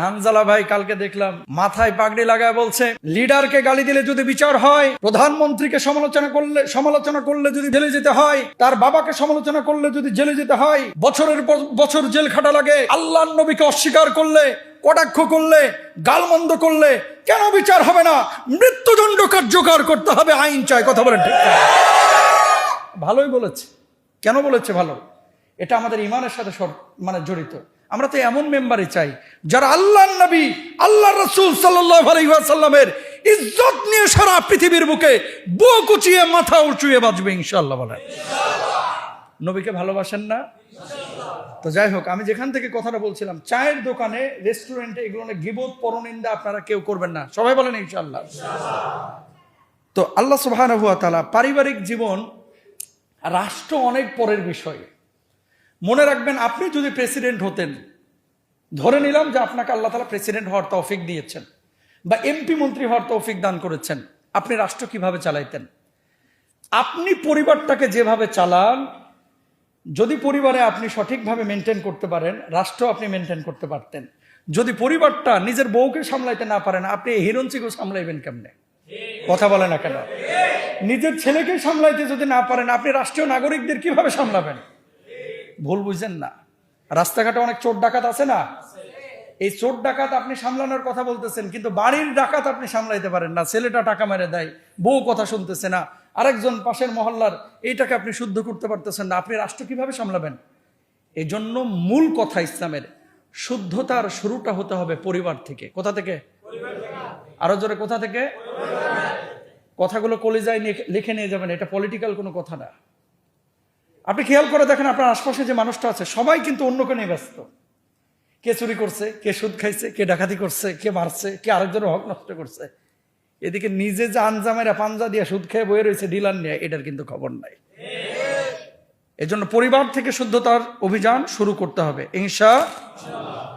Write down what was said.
হানজালা ভাই কালকে দেখলাম মাথায় পাগড়ি লাগায় বলছে লিডারকে গালি দিলে যদি বিচার হয়, প্রধানমন্ত্রীকে সমালোচনা করলে যদি জেলে যেতে হয়, তার বাবাকে সমালোচনা করলে যদি জেলে যেতে হয়, বছরের পর বছর জেল খাটা লাগে, আল্লাহর নবীকে অস্বীকার করলে, কটাক্ষ করলে, গালমন্দ করলে কেন বিচার হবে না? মৃত্যুদণ্ড কার্যকর করতে হবে, আইন চাই। কথা বলেন ঠিক? ভালোই বলেছে। কেন বলেছে ভালো? এটা আমাদের ইমানের সাথে জড়িত। আমরা তো এমন মেম্বারই চাই যারা আল্লাহর নবী, আল্লাহর রাসূল সাল্লাল্লাহু আলাইহি ওয়াসাল্লামের ইজ্জত নিয়ে সারা পৃথিবীর বুকে বুক উঁচিয়ে মাথা উঁচিয়ে বাঁচবে ইনশাআল্লাহ। বলেন নবীকে ভালোবাসেন না? তো যাই হোক, আমি যেখান থেকে কথাটা বলছিলাম, চায়ের দোকানে, রেস্টুরেন্টে এগুলো গীবত পরনিন্দা আপনারা কেউ করবেন না, সবাই বলেন ইনশাআল্লাহ। তো আল্লাহ সুবহানাহু ওয়া তাআলা পারিবারিক জীবন, রাষ্ট্র অনেক পরের বিষয়। মনে রাখবেন, আপনি যদি প্রেসিডেন্ট হতেন, ধরে নিলাম যে আপনাকে আল্লাহ তাআলা প্রেসিডেন্ট হওয়ার তৌফিক দিয়েছেন বা এমপি মন্ত্রী হওয়ার তৌফিক দান করেছেন, আপনি রাষ্ট্র কিভাবে চালাইতেন? আপনি পরিবারটাকে যেভাবে চালান, যদি পরিবারে আপনি সঠিকভাবে মেনটেন করতে পারেন, রাষ্ট্র আপনি মেনটেন করতে পারতেন। যদি পরিবারটা নিজের বউকে সামলাইতে না পারেন, আপনি হিরণচিকে সামলাইবেন কেমনে? কথা বলে না কেন? নিজের ছেলেকে সামলাইতে যদি না পারেন, আপনি রাষ্ট্রীয় নাগরিকদের কিভাবে সামলাবেন? ভুল বুঝছেন না। রাস্তাঘাটে অনেক চোর ডাকাত আছে না? এই চোর ডাকাত আপনি সামলানোর কথা বলতেছেন, কিন্তু বাড়ির ডাকাত আপনি সামলাইতে পারেন না। ছেলেটা টাকা মেরে দেয়, বউ কথা শুনতেছে না, আরেকজন পাশের মহল্লার এইটাকে আপনি শুদ্ধ করতে পারতেছেন না, আপনি রাষ্ট্র কিভাবে সামলাবেন? এই জন্য মূল কথা ইসলামের, শুদ্ধতার শুরুটা হতে হবে পরিবার থেকে। কোথা থেকে? আরো জোরে, কোথা থেকে? কথাগুলো কলিজায় লিখে নিয়ে যাবেন, এটা পলিটিক্যাল কোনো কথা না। আপনি খেয়াল করে দেখেন, আপনার আশপাশে যে মানুষটা আছে, সবাই কিন্তু অন্যকে নিয়ে ব্যস্ত। কে চুরি করছে, কে সুদ খাইছে, কে ডাকাতি করছে, কে মারছে, কে আরেকজনের হক নষ্ট করছে। এদিকে নিজে যে আনজামেরা পাঞ্জা দিয়ে সুদ খেয়ে বয়ে রয়েছে ডিলার নিয়ে, এটার কিন্তু খবর নাই। এজন্য পরিবার থেকে শুদ্ধতার অভিযান শুরু করতে হবে ইনশাআল্লাহ।